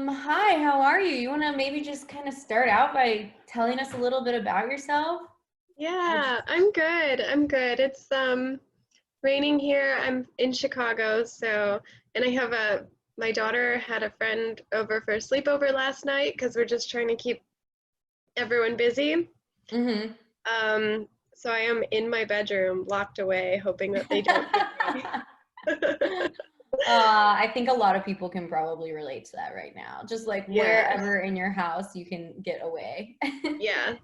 Hi, how are you? You want to maybe just kind of start out by telling us a little bit about yourself? Yeah, I'm good. I'm good. It's raining here. I'm in Chicago, so and I have a my daughter had a friend over for a sleepover last night because we're just trying to keep everyone busy. Mm-hmm. So I am in my bedroom, locked away, hoping that they don't hear me. I think a lot of people can probably relate to that right now. Just like Yeah, wherever in your house you can get away. yeah,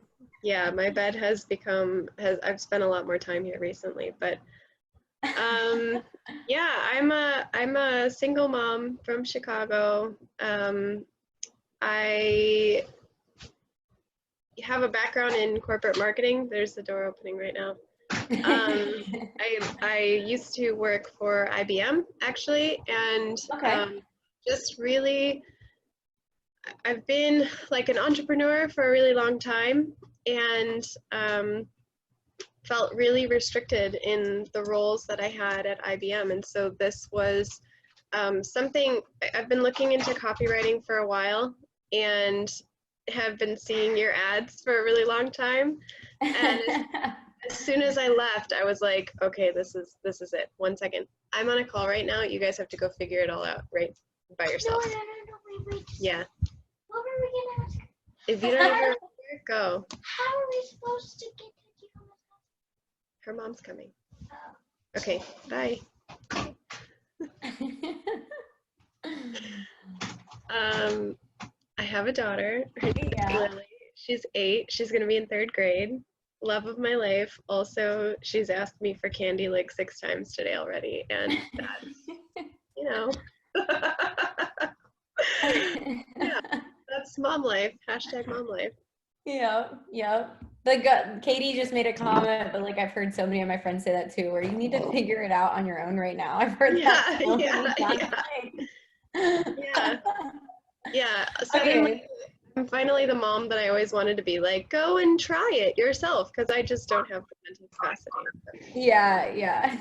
yeah. My bed has become has I've spent a lot more time here recently, but Um, yeah, I'm a single mom from Chicago. I have a background in corporate marketing. There's the door opening right now. I used to work for IBM actually, and Okay. just really I've been like an entrepreneur for a really long time, and felt really restricted in the roles that I had at IBM. And so this was something I've been looking into copywriting for a while and have been seeing your ads for a really long time. And as soon as I left, I was like, okay, this is it. 1 second. I'm on a call right now. You guys have to go figure it all out right by yourself. No, wait. Yeah. What were we gonna ask? If you don't ever go, How are we supposed to get to you? her mom's coming. Oh. Okay, bye. Um, I have a daughter. Her name is Yeah. Lily. She's 8. She's going to be in 3rd grade. Love of my life. Also, she's asked me for candy like 6 times today already. And that's, you know, yeah, that's mom life. Hashtag mom life. Yeah, yeah. Like Katie just made a comment, but like I've heard so many of my friends say that too, where you need to figure it out on your own right now. I've heard that Yeah, so yeah, many times. yeah, Like, yeah, yeah. Suddenly, okay. I'm finally the mom that I always wanted to be. Like, go and try it yourself, because I just don't have the mental capacity. Yeah, yeah.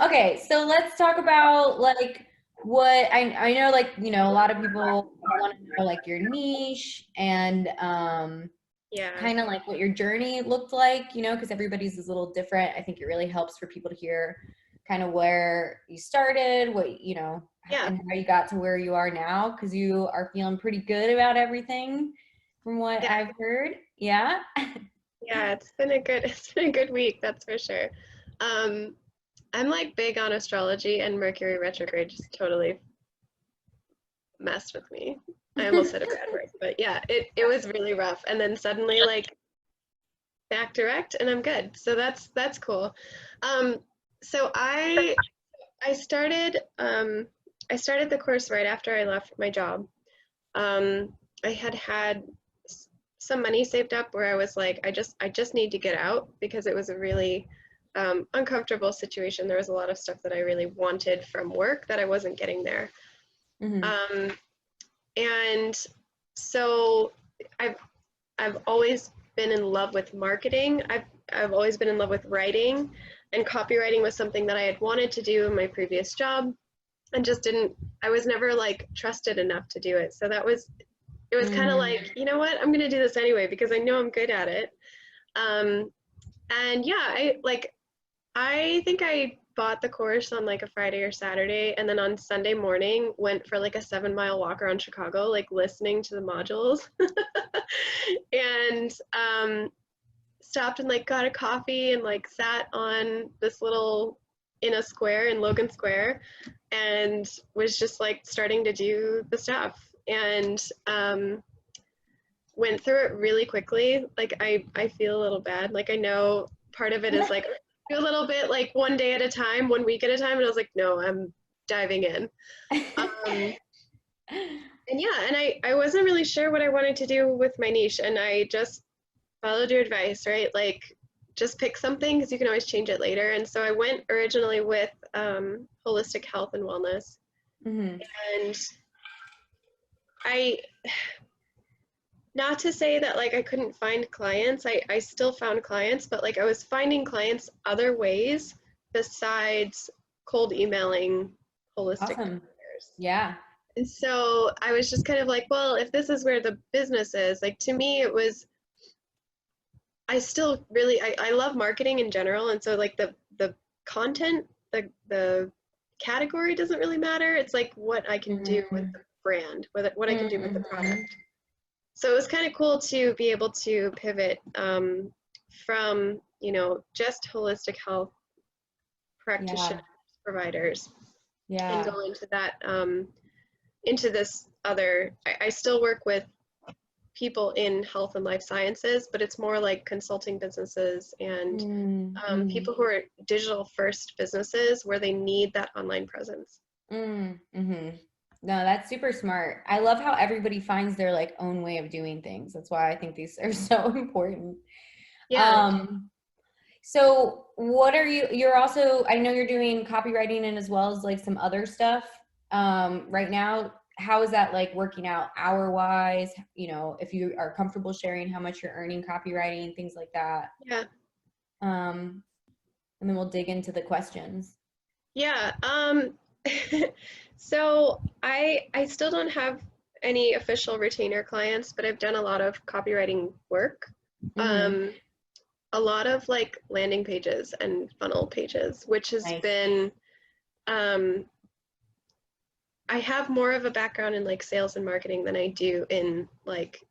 Okay, so let's talk about like what I know, like, a lot of people want to know like your niche and Yeah, kind of like what your journey looked like, because everybody's is a little different. I think it really helps for people to hear kind of where you started, yeah. and how you got to where you are now, because you are feeling pretty good about everything from what Yeah, I've heard. Yeah. yeah, it's been a good week, that's for sure. Um, I'm like big on astrology, and Mercury retrograde just totally messed with me. I almost said a bad word, but yeah, it was really rough. And then suddenly like back direct and I'm good. So that's cool. Um, so I started I started the course right after I left my job. Um, I had some money saved up where I was like, I just need to get out because it was a really uncomfortable situation. There was a lot of stuff that I really wanted from work that I wasn't getting there. Hmm. Um, and so I've I've always been in love with marketing. I've always been in love with writing, and copywriting was something that I had wanted to do in my previous job and just didn't. I was never like trusted enough to do it. So it was kind of Mm. like, you know what, I'm gonna do this anyway because I know I'm good at it. Um, and yeah, I think I bought the course on like a Friday or Saturday, and then on Sunday morning went for like a 7 mile walk around Chicago, like listening to the modules, and stopped and like got a coffee and like sat on this little in a square in Logan Square, and was just like starting to do the stuff, and went through it really quickly. Like I feel a little bad. Like I know part of it is like do a little bit like one day at a time, 1 week at a time, and I was like, no, I'm diving in. Um, and yeah, and I wasn't really sure what I wanted to do with my niche, and I just followed your advice, right? Like just pick something because you can always change it later. And so I went originally with holistic health and wellness, Hmm. and I not to say that like I couldn't find clients. I still found clients, but like I was finding clients other ways besides cold emailing holistic Awesome. providers. Yeah. And so I was just kind of like, well, if this is where the business is, like to me, it was, I still really, I love marketing in general. And so like the content, the category doesn't really matter. It's like what I can do with Mhm. the brand, what I can do with the product. Mhm. So it was kind of cool to be able to pivot from, just holistic health practitioners, Yeah. providers, and Yeah. go into that, into this other, I still work with people in health and life sciences, but it's more like consulting businesses and Mm-hmm. people who are digital first businesses where they need that online presence. Mm-hmm. No, that's super smart. I love how everybody finds their like own way of doing things. That's why I think these are so important. Yeah. Um, so what are you're also, I know you're doing copywriting and as well as like some other stuff right now. How is that like working out hour wise? You know, if you are comfortable sharing how much you're earning copywriting, things like that. Yeah. Um, and then we'll dig into the questions. Yeah. So I still don't have any official retainer clients, but I've done a lot of copywriting work. Mm-hmm. Um, a lot of like landing pages and funnel pages, which has Nice. been, um, I have more of a background in like sales and marketing than I do in like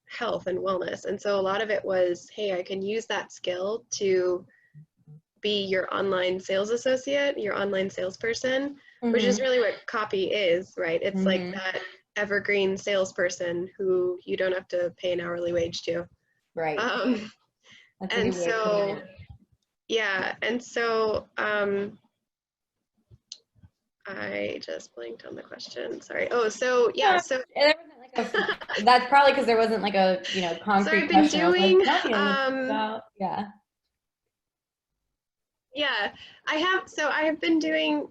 health and wellness. And so a lot of it was, hey, I can use that skill to be your online sales associate, your online salesperson, which is Mm-hmm. really what copy is, right? It's like Mm-hmm. that evergreen salesperson who you don't have to pay an hourly wage to. Right. Um, That's a and good way of putting so, it. yeah, and so I just blinked on the question. Sorry. Oh, so yeah, Yeah, so there wasn't like a. That's probably because there wasn't like a so concrete I've been question. I was like, doing tell me a little bit about yeah. yeah, I have been doing,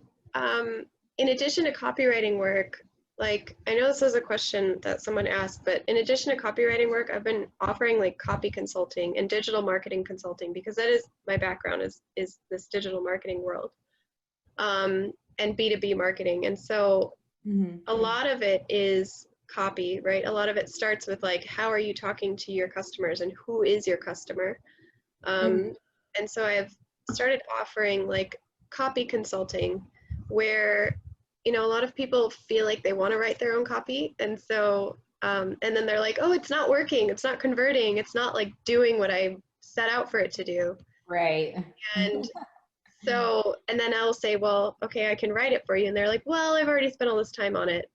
in addition to copywriting work, like, I know this is a question that someone asked, but in addition to copywriting work, I've been offering like copy consulting and digital marketing consulting because that is my background is this digital marketing world, and B2B marketing. And so Mm-hmm. a lot of it is copy, right? A lot of it starts with like, how are you talking to your customers and who is your customer? Mm-hmm. Um, and so I've started offering like copy consulting where, a lot of people feel like they want to write their own copy. And so, and then they're like, oh, it's not working. It's not converting. It's not like doing what I set out for it to do. Right. And so, and then I'll say, well, okay, I can write it for you. And they're like, well, I've already spent all this time on it.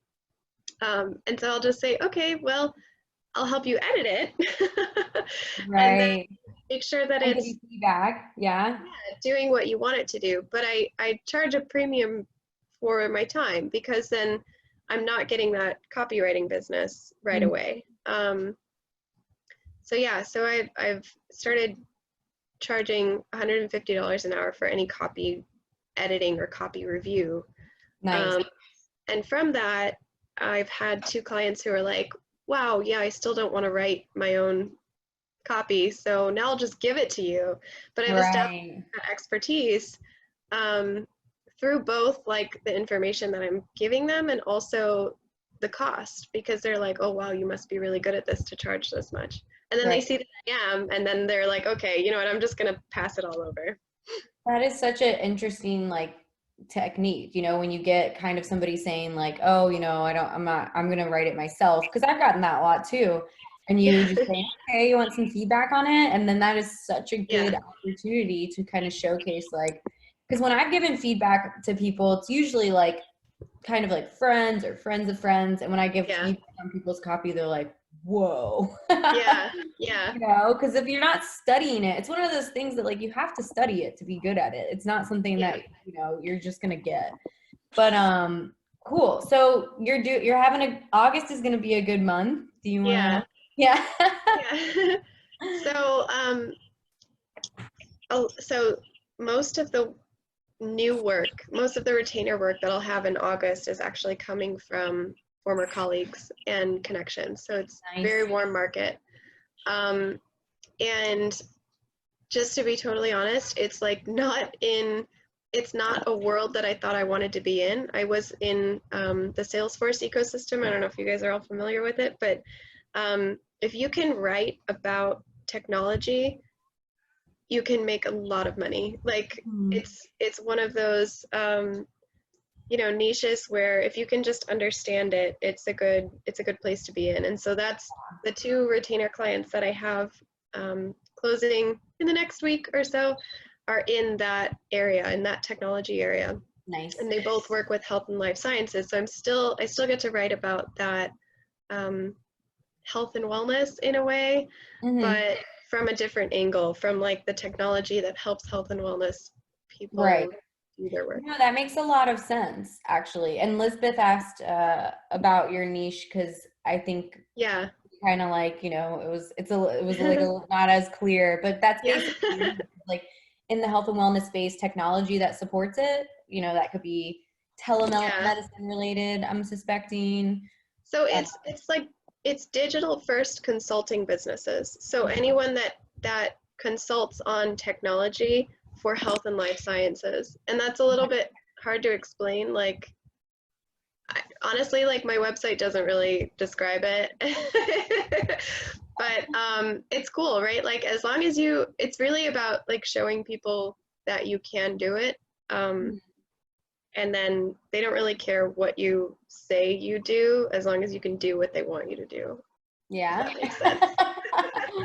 And so I'll just say, okay, well, I'll help you edit it. And then Right. make sure that And give you it's feedback. Yeah. doing what you want it to do. But I charge a premium for my time because then I'm not getting that copywriting business right Mhm. away. So yeah, so I've started charging $150 an hour for any copy editing or copy review. Nice. Um, and from that, I've had two clients who are like, wow, yeah, I still don't want to write my own copy, so now I'll just give it to you. But I've established Right. that expertise um, through both like the information that I'm giving them and also the cost because they're like, oh wow, you must be really good at this to charge this much. And then they Right. see that I am, and then they're like, okay, you know what, I'm just gonna pass it all over. That is such an interesting like technique, when you get kind of somebody saying like, oh, I'm gonna write it myself. Because I've gotten that a lot too. And you Yeah, just say, okay, you want some feedback on it? And then that is such a yeah, good opportunity to kind of showcase like, because when I've given feedback to people, it's usually like kind of like friends or friends of friends. And when I give yeah, feedback on people's copy, they're like, whoa. yeah, yeah, Because if you're not studying it, it's one of those things that like you have to study it to be good at it. It's not something yeah, that, you're just gonna get. But cool. So you're having August is gonna be a good month. Do you yeah, wanna yeah. yeah. So so most of the new work, most of the retainer work that I'll have in August is actually coming from former colleagues and connections. So it's very Nice. warm market. And just to be totally honest, it's like not in it's not a world that I thought I wanted to be in. I was in the Salesforce ecosystem. I don't know if you guys are all familiar with it, but if you can write about technology, you can make a lot of money. Like it's one of those niches where if you can just understand it, it's a good place to be in. And so that's the 2 retainer clients that I have closing in the next week or so are in that area, in that technology area. Nice. And they both work with health and life sciences. So I still get to write about that health and wellness in a way, but from a different angle, from like the technology that helps health and wellness people do their work. No, that makes a lot of sense, actually. And Lisbeth asked about your niche because I think kind of like, it was like not as clear, but that's basically like in the health and wellness space, technology that supports it. That could be telemedicine related, I'm suspecting. So it's digital first consulting businesses. So anyone that consults on technology for health and life sciences. And that's a little bit hard to explain. Like, honestly, like my website doesn't really describe it, but it's cool, right? Like as long as it's really about like showing people that you can do it. And then they don't really care what you say you do as long as you can do what they want you to do. Yeah. If that makes sense.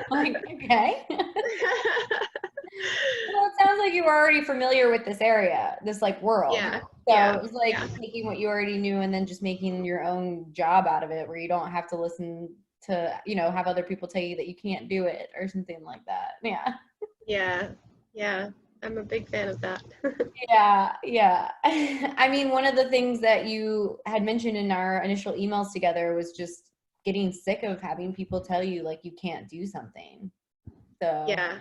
Like, okay. Well, it sounds like you were already familiar with this area, this like world. Yeah. So it was like taking what you already knew and then just making your own job out of it where you don't have to listen to, have other people tell you that you can't do it or something like that. Yeah. Yeah. I'm a big fan of that. Yeah. I mean, one of the things that you had mentioned in our initial emails together was just getting sick of having people tell you like you can't do something. So yeah.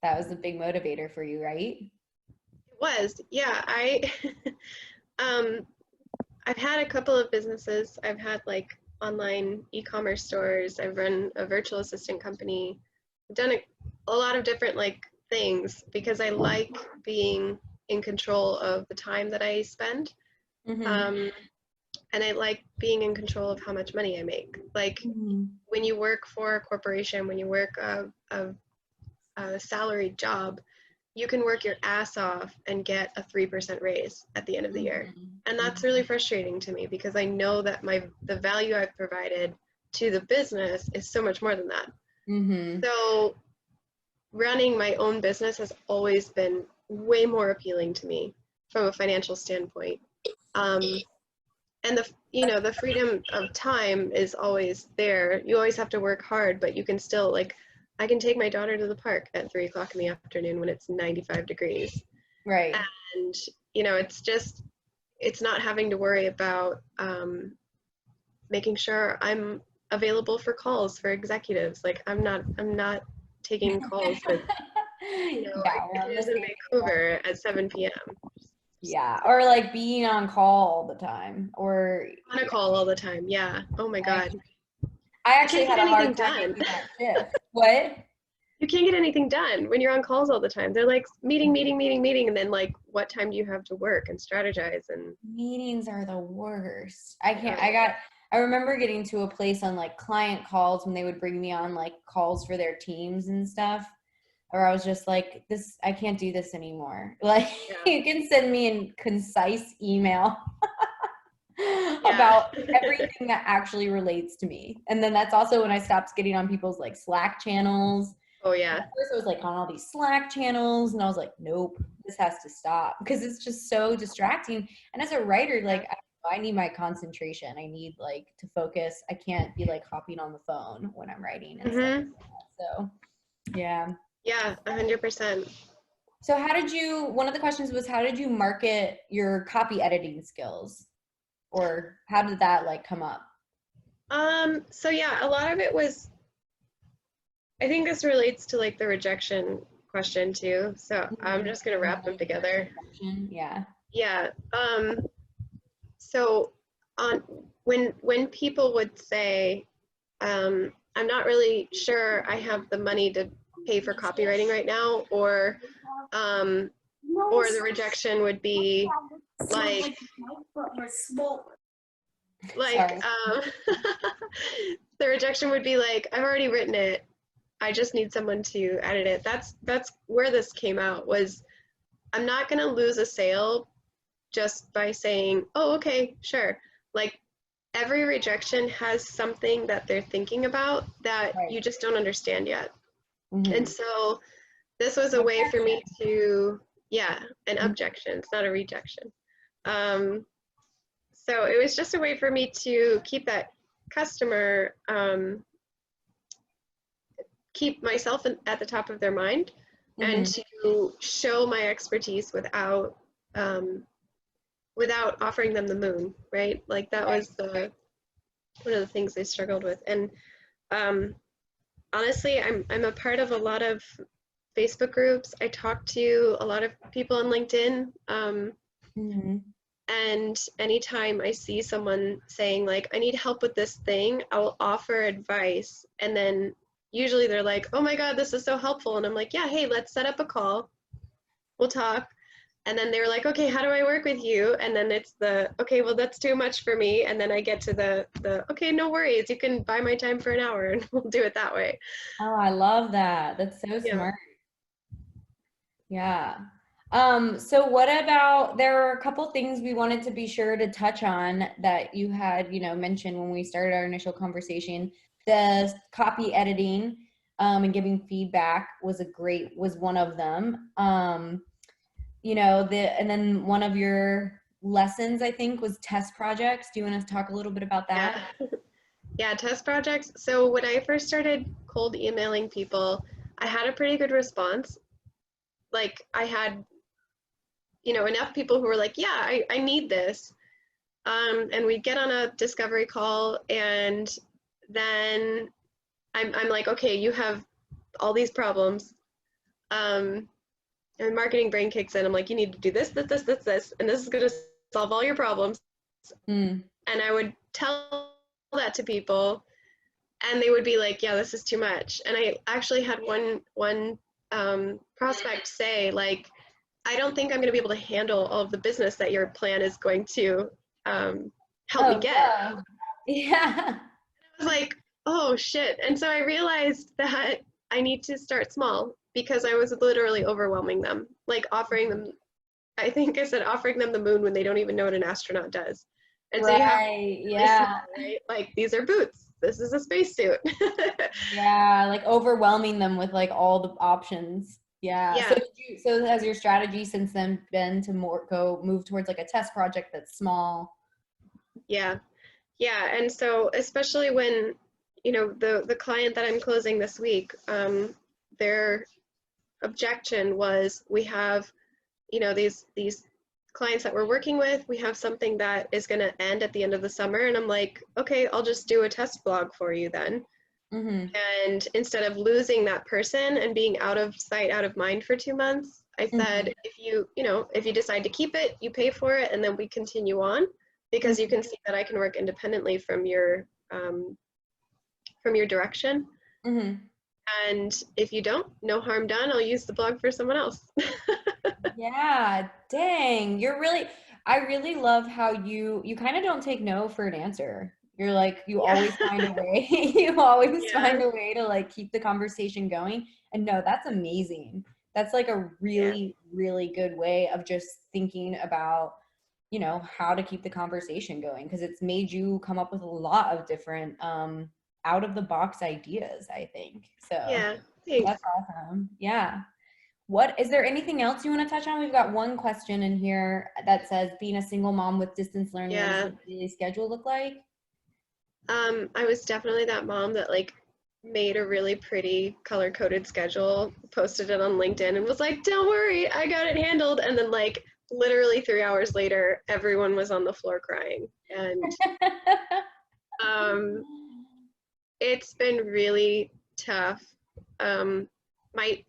That was a big motivator for you, right? It was. Yeah. I've had a couple of businesses. I've had like online e-commerce stores. I've run a virtual assistant company. I've done a lot of different like things because I like being in control of the time that I spend. And I like being in control of how much money I make. Like when you work for a corporation, when you work a salaried job, you can work your ass off and get a 3% raise at the end of the year. And that's really frustrating to me because I know that the value I've provided to the business is so much more than that. So running my own business has always been way more appealing to me from a financial standpoint. And the freedom of time is always there. You always have to work hard, but you can still like, I can take my daughter to the park at 3:00 in the afternoon when it's 95 degrees. Right. And, it's not having to worry about making sure I'm available for calls for executives. Like I'm not taking calls with, kids in Vancouver at 7 p.m. Yeah, or like being on call all the time, or on a call all the time. Yeah. Oh my God. I actually had a hard time making that shift. What? You can't get anything done when you're on calls all the time. They're like meeting, and then like, what time do you have to work and strategize? And meetings are the worst. I remember getting to a place on like client calls when they would bring me on like calls for their teams and stuff, where I was just like, I can't do this anymore. Like you can send me a concise email about everything that actually relates to me. And then that's also when I stopped getting on people's like Slack channels. Oh yeah. At first I was like on all these Slack channels and I was like, nope, this has to stop because it's just so distracting. And as a writer, like I need my concentration. I need like to focus. I can't be like hopping on the phone when I'm writing and stuff like that. So yeah. Yeah, 100%. So one of the questions was, how did you market your copy editing skills? Or how did that like come up? So yeah, a lot of it was, I think this relates to like the rejection question too. So I'm just going to wrap them together. Yeah. Yeah. So when people would say, I'm not really sure I have the money to pay for copywriting right now, or or the rejection would be like Sorry. the rejection would be like, I've already written it, I just need someone to edit it. That's where this came out, was I'm not going to lose a sale just by saying, oh, okay, sure. Like, every rejection has something that they're thinking about that Right. you just don't understand yet. Mhm. And so this was a way for me to, yeah, an objection. It's not a rejection. So it was just a way for me to keep that customer, keep myself at the top of their mind, and to show my expertise without without offering them the moon, right? Like that was one of the things I struggled with. And honestly, I'm a part of a lot of Facebook groups. I talk to a lot of people on LinkedIn. And anytime I see someone saying like, I need help with this thing, I will offer advice. And then usually they're like, oh my God, this is so helpful. And I'm like, yeah, hey, let's set up a call. We'll talk. And then they were like, okay, how do I work with you? And then it's the, okay, well, that's too much for me. And then I get to the okay, no worries. You can buy my time for an hour and we'll do it that way. Oh, I love that. That's so Yeah. smart. Yeah. So what about, there are a couple things we wanted to be sure to touch on that you had, mentioned when we started our initial conversation. The copy editing, and giving feedback was one of them. And then one of your lessons, I think, was test projects. Do you want to talk a little bit about that? Yeah. Yeah, test projects. So when I first started cold emailing people, I had a pretty good response. Like I had, enough people who were like, yeah, I need this. And we'd get on a discovery call, and then I'm like, okay, you have all these problems. And marketing brain kicks in. I'm like, you need to do this, and this is going to solve all your problems. And I would tell that to people, and they would be like, yeah, this is too much. And I actually had one prospect say, like, I don't think I'm going to be able to handle all of the business that your plan is going to help me get. No. Yeah. I was like, oh shit. And so I realized that I need to start small, because I was literally overwhelming them, like offering them, I think I said offering them the moon when they don't even know what an astronaut does. And so you have to be really small, right? Like, these are boots. This is a spacesuit. Yeah, like overwhelming them with like all the options. Yeah. Yeah. So has your strategy since then been to move towards like a test project that's small? Yeah. Yeah. And so especially when, the client that I'm closing this week, their objection was, we have, these clients that we're working with, we have something that is going to end at the end of the summer. And I'm like, okay, I'll just do a test blog for you then. And instead of losing that person and being out of sight, out of mind for 2 months, I said, if you decide to keep it, you pay for it, and then we continue on, because you can see that I can work independently from your direction. And if you don't, no harm done. I'll use the blog for someone else. Yeah, dang. I really love how you kind of don't take no for an answer. You're like, you always find a way. You always find a way to like keep the conversation going. And no, that's amazing. That's like a really, really good way of just thinking about, how to keep the conversation going, because it's made you come up with a lot of different out of the box ideas, I think. So Yeah, thanks. that's awesome. Yeah. Is there anything else you want to touch on? We've got one question in here that says, being a single mom with distance learning, what does your daily schedule look like? I was definitely that mom that like made a really pretty color-coded schedule, posted it on LinkedIn, and was like, don't worry, I got it handled. And then like literally 3 hours later, everyone was on the floor crying. And it's been really tough. My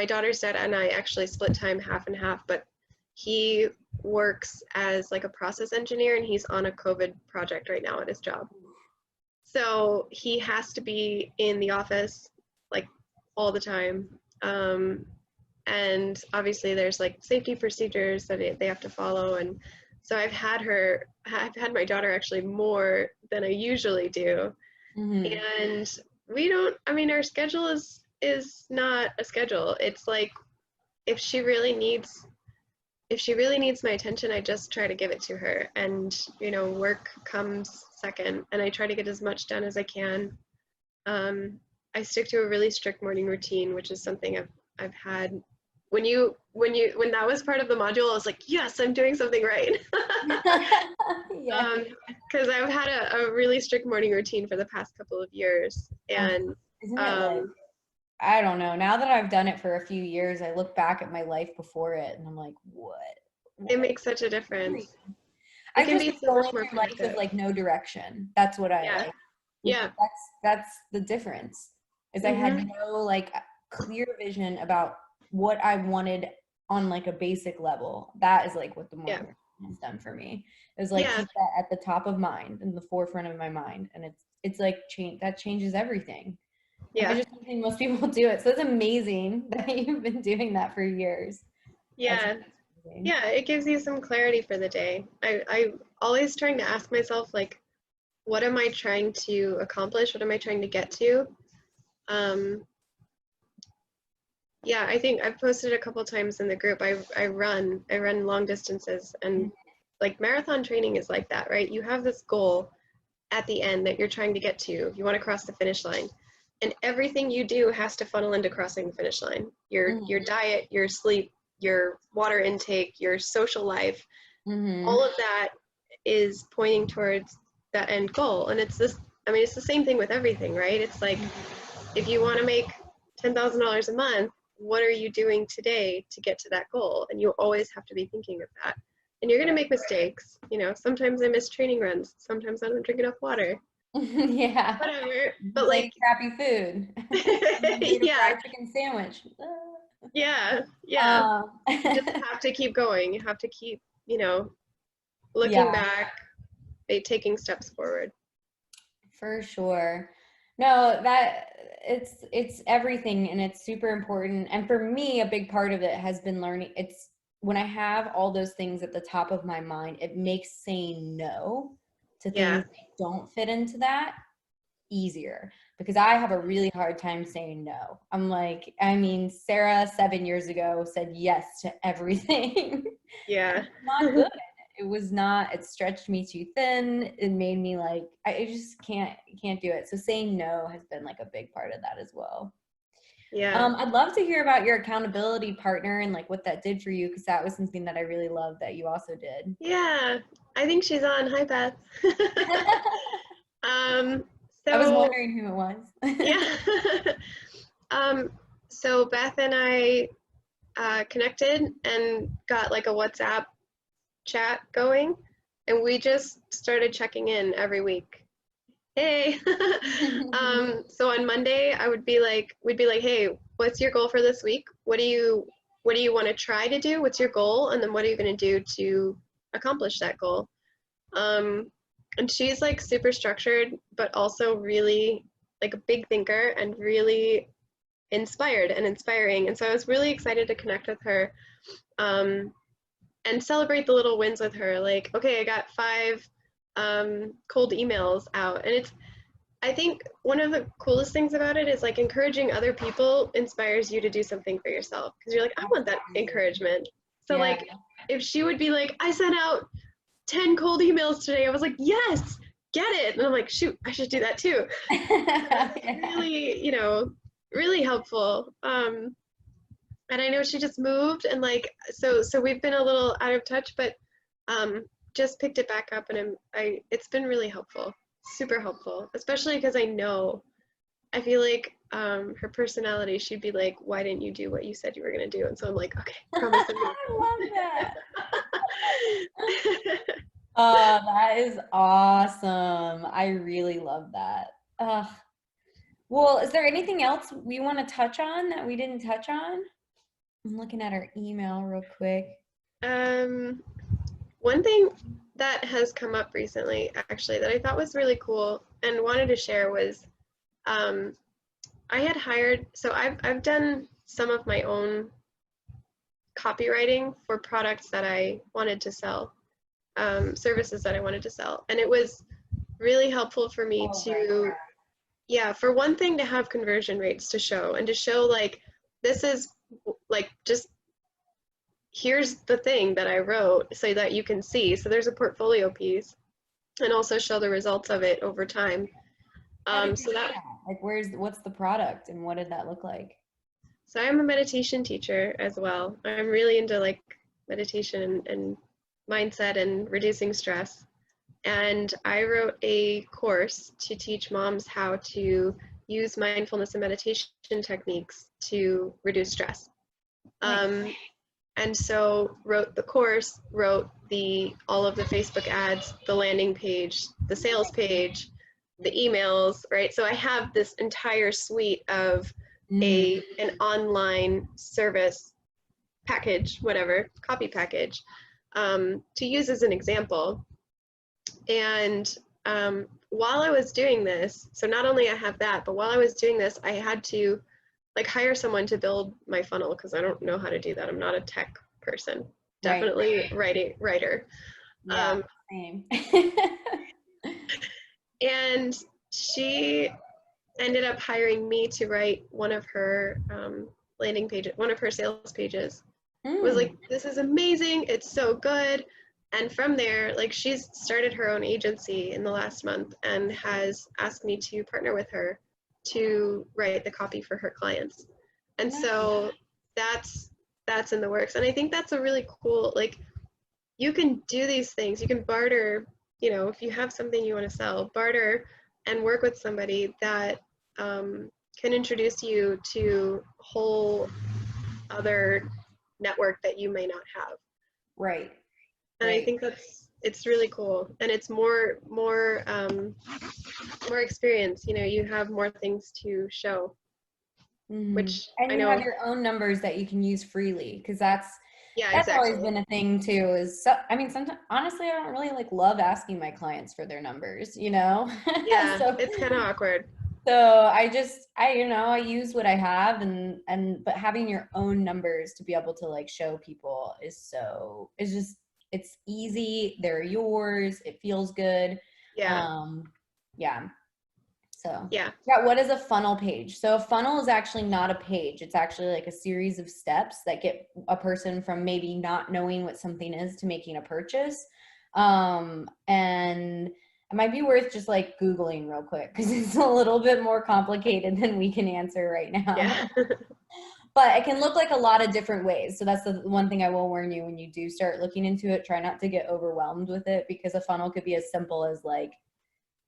daughter's dad and I actually split time half and half, but he works as like a process engineer, and he's on a COVID project right now at his job. So he has to be in the office like all the time. and obviously there's like safety procedures that they have to follow. And so I've had my daughter actually more than I usually do. Mhm. And our schedule is not a schedule. It's like if she really needs my attention, I just try to give it to her. And, work comes second, and I try to get as much done as I can. I stick to a really strict morning routine, which is something I've had. When that was part of the module, I was like, yes, I'm doing something right. Yeah. Because I've had a really strict morning routine for the past couple of years. And Isn't it like, I don't know. Now that I've done it for a few years, I look back at my life before it and I'm like, what? it makes such a difference. It I've can just be been so much going more through life with productive. like no direction. That's what I Yeah. like. Yeah. That's the difference. Is I had Mhm. no like clear vision about what I wanted on like a basic level. That is like what the Yeah. morning routine has done for me. Is like Yeah. keep that at the top of mind, in the forefront of my mind, and it's like that changes everything. And I Yeah. just don't think most people do it. So it's amazing that you've been doing that for years. That's Yeah. amazing. Yeah. It gives you some clarity for the day. I'm always trying to ask myself, like, what am I trying to accomplish? What am I trying to get to? Yeah, I think I've posted a couple times in the group. I run long distances, and like marathon training is like that, right? You have this goal at the end that you're trying to get to. You want to cross the finish line. And everything you do has to funnel into crossing the finish line. Your diet, your sleep, your water intake, your social life, Mm-hmm. all of that is pointing towards that end goal. And it's the same thing with everything, right? It's like if you want to make $10,000 a month, what are you doing today to get to that goal? And you always have to be thinking of that. And you're going to make mistakes. Sometimes I miss training runs. Sometimes I don't drink enough water. Yeah. Whatever. But It's like like, crappy food. Sometimes I eat a yeah, fried chicken sandwich. yeah, yeah. Um, You just have to keep going. You have to keep, looking yeah, back, taking steps forward. for sure. No, that it's everything and it's super important. And for me, a big part of it has been learning. It's when I have all those things at the top of my mind, it makes saying no to Yeah. things that don't fit into that easier because I have a really hard time saying no. I'm like, I mean, Sarah 7 years ago said yes to everything. Yeah. It's not good. It was not, it stretched me too thin. It made me like, I just can't do it. So saying no has been like a big part of that as well. Yeah. I'd love to hear about your accountability partner and like what that did for you because that was something that I really loved that you also did. Yeah. I think she's on. Hi, Beth. um, I was so wondering who it was. yeah. So Beth and I connected and got like a WhatsApp chat going, and we just started checking in every week. Hey. So on Monday, we'd be like, hey, what's your goal for this week? What do you want to try to do? What's your goal? And then what are you going to do to accomplish that goal? And she's like super structured, but also really like a big thinker and really inspired and inspiring. And so I was really excited to connect with her and celebrate the little wins with her. Like, okay, I got 5 cold emails out. And I think one of the coolest things about it is like encouraging other people inspires you to do something for yourself because you're like, I want that encouragement. So Yeah. like if she would be like, I sent out 10 cold emails today, I was like, yes, get it. And I'm like, shoot, I should do that too. Really, really helpful. And I know she just moved and like, so we've been a little out of touch, but just picked it back up and it's been really helpful, super helpful, especially because I feel like her personality, she'd be like, why didn't you do what you said you were going to do? And so I'm like, okay, promise I'm I love that. gonna. Oh, that is awesome. I really love that. Well, is there anything else we want to touch on that we didn't touch on? I'm looking at our email real quick. One thing that has come up recently, actually, that I thought was really cool and wanted to share was I had hired, so I've done some of my own copywriting for products that I wanted to sell, services that I wanted to sell. And it was really helpful for me Oh, to, right. yeah, for one thing, to have conversion rates to show, and to show like, this is like, just here's the thing that I wrote so that you can see. So there's a portfolio piece, and also show the results of it over time. How did you So do that, that? Like, what's the product and what did that look like? so I'm a meditation teacher as well. I'm really into like meditation and mindset and reducing stress. And I wrote a course to teach moms how to use mindfulness and meditation techniques to reduce stress. Nice. And so wrote the course, wrote all of the Facebook ads, the landing page, the sales page, the emails, right? So I have this entire suite of an online service package, whatever, copy package, to use as an example. And while I was doing this, so not only I have that, but while I was doing this, I had to like hire someone to build my funnel, because I don't know how to do that. I'm not a tech person. Right. Definitely writer. Yeah, same. And she ended up hiring me to write one of her landing pages, one of her sales pages. Was like, this is amazing, it's so good. And from there, like, she's started her own agency in the last month and has asked me to partner with her to write the copy for her clients. And Nice. so that's in the works. And I think that's a really cool, like, you can do these things, you can barter, you know, if you have something you want to sell, barter and work with somebody that can introduce you to whole other network that you may not have. Right. And Right. I think it's really cool, and it's more experience. You know, you have more things to show, which And I you have know. your own numbers that you can use freely, because that's Yeah, always exactly. been a thing too. Is so, I mean, sometimes honestly, I don't really like love asking my clients for their numbers, you know. Yeah, so it's kind of awkward. I use what I have, but having your own numbers to be able to like show people is just, it's easy. They're yours. It feels good. Yeah, Yeah. So yeah, yeah, what is a funnel page? So a funnel is actually not a page. It's actually like a series of steps that get a person from maybe not knowing what something is to making a purchase. And it might be worth just like Googling real quick, because it's a little bit more complicated than we can answer right yeah, now. But it can look like a lot of different ways. So that's the one thing I will warn you: when you do start looking into it, try not to get overwhelmed with it, because a funnel could be as simple as like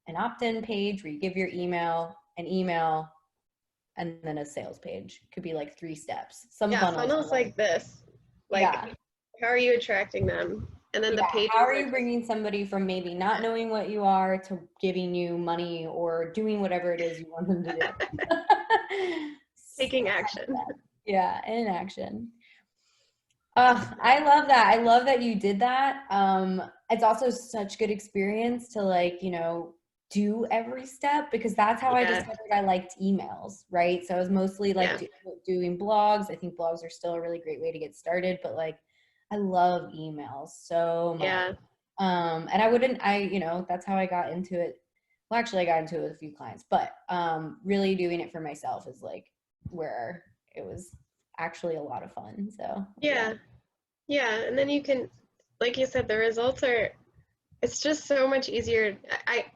an opt-in page where you give your email, an email, and then a sales page. Could be like 3 steps. Some yeah. funnels are Funnels like, like this. Like, yeah, how are you attracting them? And then the yeah. How pages are are you just, bringing somebody from maybe not knowing what you are to giving you money or doing whatever it is you want them to do? taking action. Yeah, in action. I love that. I love that you did that. It's also such good experience to like, do every step, because that's how I Yeah, discovered I liked emails, right? So I was mostly like yeah, doing blogs. I think blogs are still a really great way to get started, but like I love emails so much. yeah, And that's how I got into it. Well, actually I got into it with a few clients, but really doing it for myself is like where it was actually a lot of fun. So yeah. yeah, yeah. And then you can, like you said, the results are, it's just so much easier.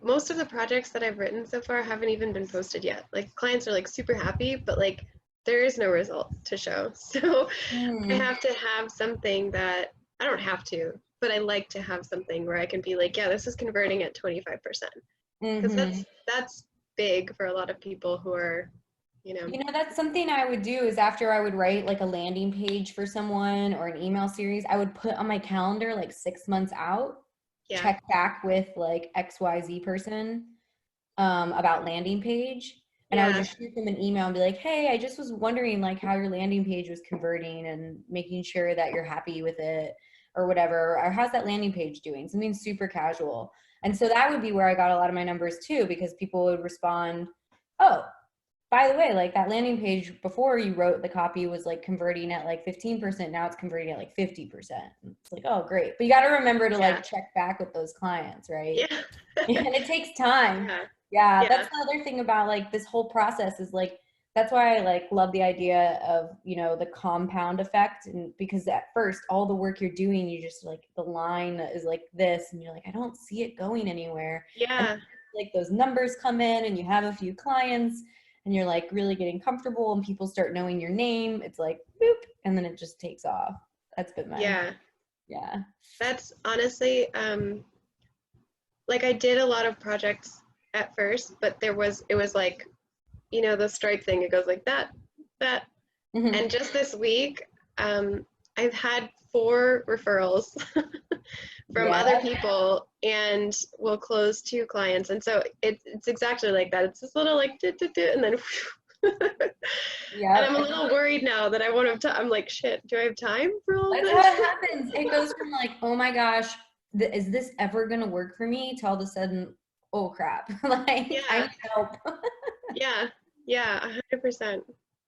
Most of the projects that I've written so far haven't even been posted yet. Like, clients are like super happy, but like there is no result to show. So I Mm, have to have something that, I don't have to, but I like to have something where I can be like, yeah, this is converting at 25%. Because mm-hmm. that's big for a lot of people who are, you know, That's something I would do is after I would write like a landing page for someone or an email series, I would put on my calendar like 6 months out, yeah, check back with like XYZ person about landing page. And I would yeah, just shoot them an email and be like, hey, I just was wondering like how your landing page was converting and making sure that you're happy with it or whatever. Or how's that landing page doing? Something super casual. And so that would be where I got a lot of my numbers too, because people would respond, oh, by the way, like that landing page before you wrote the copy was like converting at like 15%. Now it's converting at like 50%. It's like, oh, great. But you got to remember to like check back with those clients, right? Yeah. And it takes time. Yeah. Yeah. Yeah. That's the other thing about like this whole process is like, that's why I like love the idea of, you know, the compound effect. And because at first all the work you're doing, you just like the line is like this and you're like, I don't see it going anywhere. Yeah. And like those numbers come in and you have a few clients and you're like really getting comfortable and people start knowing your name. It's like boop, and then it just takes off. That's been my yeah. That's honestly like I did a lot of projects at first, but it was like, you know, the Stripe thing, it goes like that. Mm-hmm. And just this week, I've had 4 referrals from other people and we'll close 2 clients. And so it's exactly like that. It's this little like, and then, yeah. And I'm a little worried now that I won't have time. I'm like, shit, do I have time for all That's this? how it happens. It goes from like, oh my gosh, is this ever going to work for me? To all of a sudden, oh crap. Like, I need help. Yeah. 100%.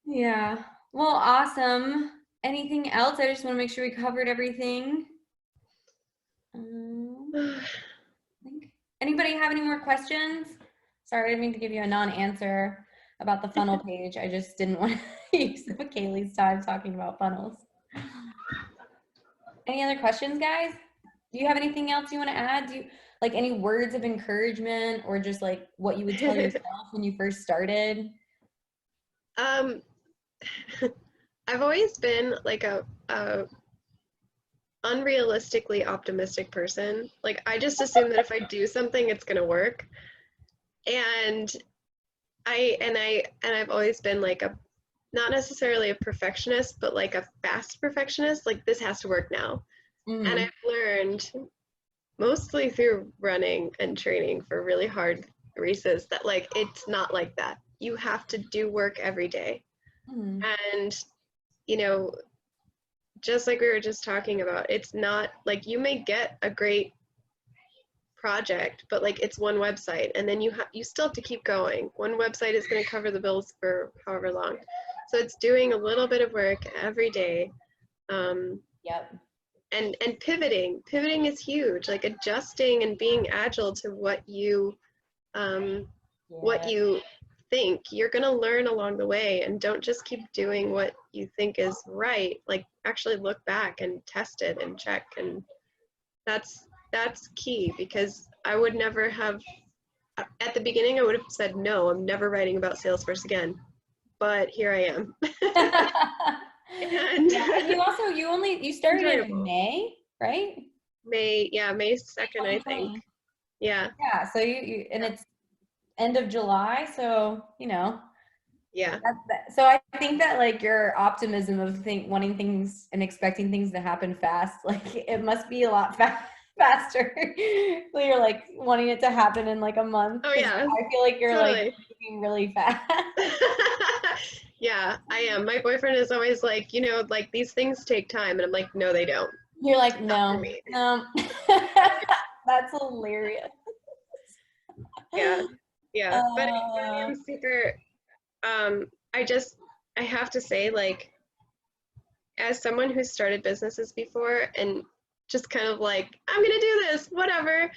Yeah. Well, awesome. Anything else? I just want to make sure we covered everything. Anybody have any more questions? Sorry, I didn't mean to give you a non-answer about the funnel page. I just didn't want to use Kailey's time talking about funnels. Any other questions, guys? Do you have anything else you want to add? Do you like any words of encouragement or just like what you would tell yourself when you first started? I've always been like a unrealistically optimistic person. Like I just assume that if I do something, it's gonna work. And I've always been like a not necessarily a perfectionist, but like a fast perfectionist. Like this has to work now. Mm-hmm. And I've learned mostly through running and training for really hard races that like it's not like that. You have to do work every day. Mm-hmm. And you know, just like we were just talking about, it's not like you may get a great project, but like it's one website and then you still have to keep going. One website is going to cover the bills for however long. So it's doing a little bit of work every day. Yep. And pivoting is huge, like adjusting and being agile to what you think. You're going to learn along the way, and don't just keep doing what you think is right. Like actually look back and test it and check, and that's key, because I would never have, at the beginning I would have said, no, I'm never writing about Salesforce again, but here I am. And you started in May, right? May 2nd, I think. Yeah. So you and it's end of July, so you know. Yeah. So I think that like your optimism of wanting things and expecting things to happen fast, like it must be a lot faster. So you're like wanting it to happen in like a month. Oh yeah. I feel like you're totally. like moving really fast. Yeah, I am. My boyfriend is always like, you know, like these things take time, and I'm like, no, they don't. You're like, no. That's hilarious. Yeah. But I'm super. I have to say, like, as someone who's started businesses before and just kind of like, I'm gonna do this, whatever.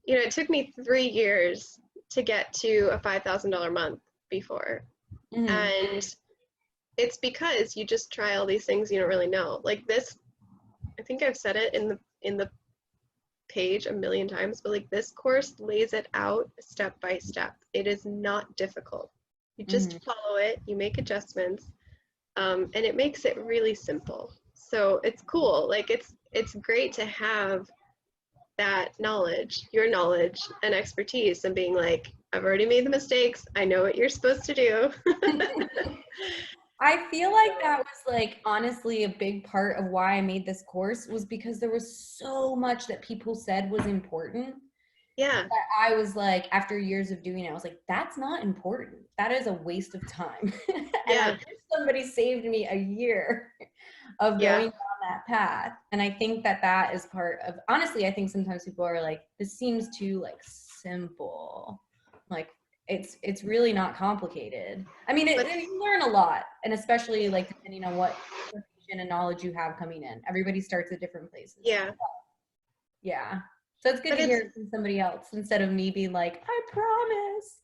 You know, it took me 3 years to get to a $5,000 month before, and it's because you just try all these things you don't really know. Like this, I think I've said it in the page a million times, but like this course lays it out step by step. It is not difficult. You just follow it, you make adjustments, and it makes it really simple. So it's cool. Like it's great to have that knowledge, your knowledge and expertise, and being like, I've already made the mistakes. I know what you're supposed to do. I feel like that was like honestly a big part of why I made this course, was because there was so much that people said was important. Yeah. That I was like, after years of doing it, I was like, that's not important. That is a waste of time. And somebody saved me a year of going down that path. And I think that is part of, honestly, I think sometimes people are like, this seems too like simple. Like, it's really not complicated. I mean, But you learn a lot, and especially like depending on what information and knowledge you have coming in. Everybody starts at different places. yeah, Yeah. So it's good but to it's hear it from somebody else instead of me being like, I promise.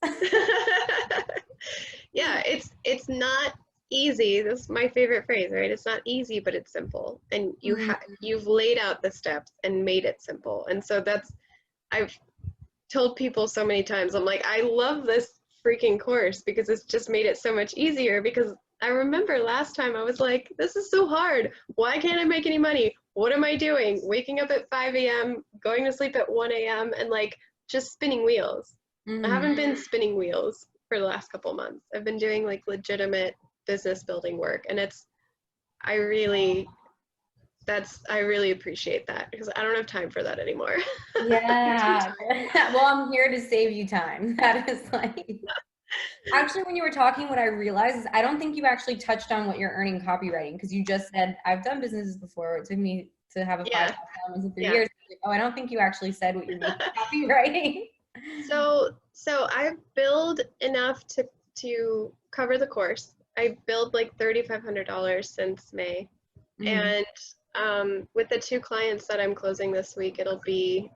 yeah, it's not easy. This is my favorite phrase, right? It's not easy, but it's simple. And you've laid out the steps and made it simple. And so that's I've told people so many times, I'm like, I love this freaking course because it's just made it so much easier. Because I remember last time I was like, this is so hard. Why can't I make any money? What am I doing? Waking up at 5 a.m., going to sleep at 1 a.m., and like just spinning wheels. I haven't been spinning wheels for the last couple months. I've been doing like legitimate business building work. And I really, I really appreciate that because I don't have time for that anymore. Yeah. Well, I'm here to save you time. That is like, actually, when you were talking, what I realized is I don't think you actually touched on what you're earning copywriting because you just said, I've done businesses before. It took me to have a Yeah. 5,000 in 3 Yeah. years. Like, oh, I don't think you actually said what you're making copywriting. So I billed enough to cover the course. I billed like $3,500 since May. And with the 2 clients that I'm closing this week, it'll be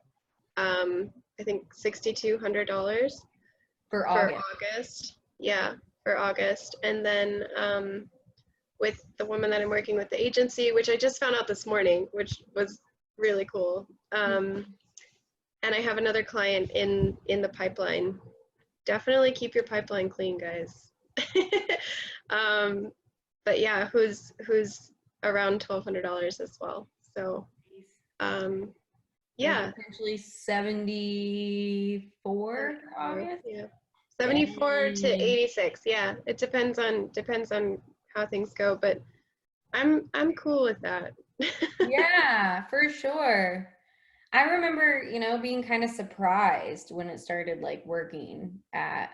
I think $6,200 For for August. August. Yeah, for August. And then with the woman that I'm working with, the agency, which I just found out this morning, which was really cool. And I have another client in the pipeline. Definitely keep your pipeline clean, guys. But yeah, who's around $1,200 as well. So yeah. Potentially 74 for August. Yeah. 74 to 86. Yeah. It depends on how things go, but I'm cool with that. Yeah, for sure. I remember, being kind of surprised when it started like working at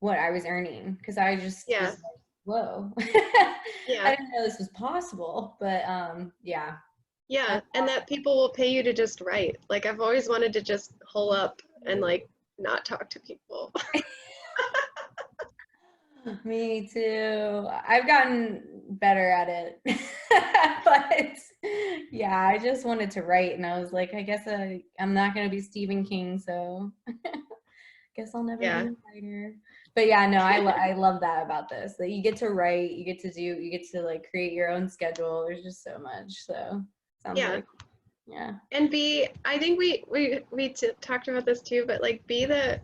what I was earning because I just was like, whoa. Yeah. I didn't know this was possible, but yeah. Yeah, and that people will pay you to just write. Like I've always wanted to just hole up and like not talk to people. Me too. I've gotten better at it. But yeah, I just wanted to write and I was like, I guess I'm not going to be Stephen King, so guess I'll never be a writer. But yeah, no, I love that about this, that you get to write, you get to like create your own schedule. There's just so much. So sounds like, yeah. And I think we talked about this too, but like be the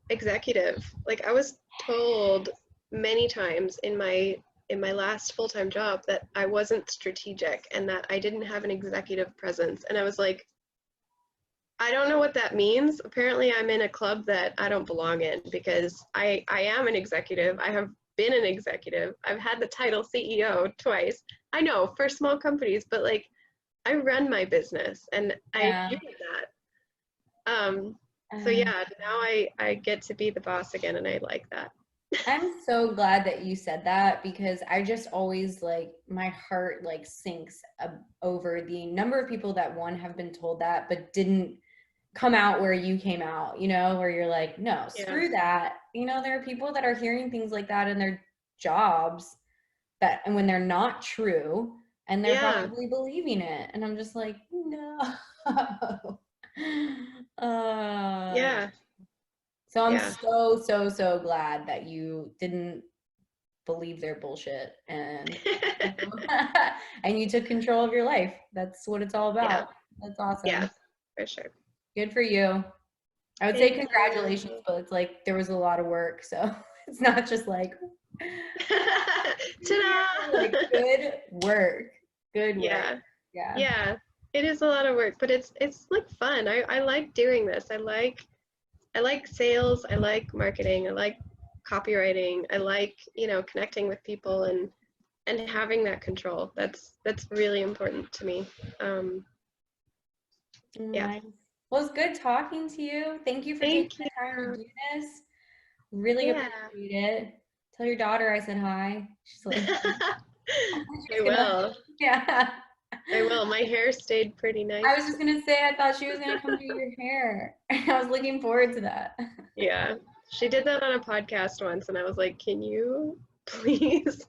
executive. Like I was told many times in my last full-time job that I wasn't strategic and that I didn't have an executive presence. And I was like, I don't know what that means. Apparently I'm in a club that I don't belong in because I am an executive. I have been an executive. I've had the title CEO twice. I know for small companies, but like I run my business and I do that. So yeah, now I get to be the boss again and I like that. I'm so glad that you said that because I just always like my heart like sinks over the number of people that have been told that but didn't come out where you came out, where you're like, no, screw that. There are people that are hearing things like that in their jobs and when they're not true and they're probably believing it. And I'm just like, no. So I'm so glad that you didn't believe their bullshit and and you took control of your life. That's what it's all about. That's awesome. Yeah, for sure. Good for you. I would say congratulations, but it's like there was a lot of work, so it's not just like ta-da! Like good work. Good work. Yeah. It is a lot of work, but it's like fun. I like doing this. I like sales, I like marketing, I like copywriting, I like, connecting with people and having that control. That's really important to me. Nice. Well, it's good talking to you. Thank you for taking the time to do this. Really appreciate it. Tell your daughter I said hi. She's like, I will. Yeah. I will. My hair stayed pretty nice. I was just gonna say I thought she was gonna come do your hair. I was looking forward to that. Yeah. She did that on a podcast once, and I was like, can you please?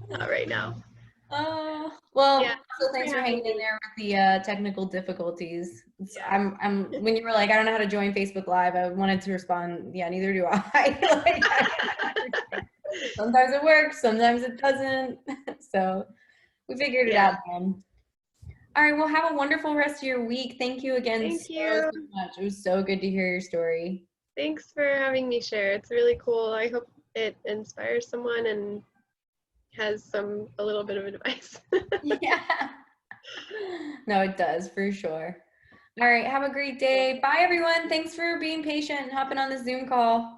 Not right now. Oh, well, Yeah. so thanks for hanging in there with the technical difficulties. When you were like, I don't know how to join Facebook Live, I wanted to respond, yeah, neither do I. Like, sometimes it works, sometimes it doesn't. So we figured it out then. All right, well, have a wonderful rest of your week. Thank you again Thank so you. much. It was so good to hear your story. Thanks for having me share. It's really cool. I hope it inspires someone and has a little bit of advice. Yeah. No, it does for sure. All right, have a great day. Bye, everyone. Thanks for being patient and hopping on the Zoom call.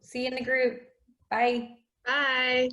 See you in the group. Bye. Bye.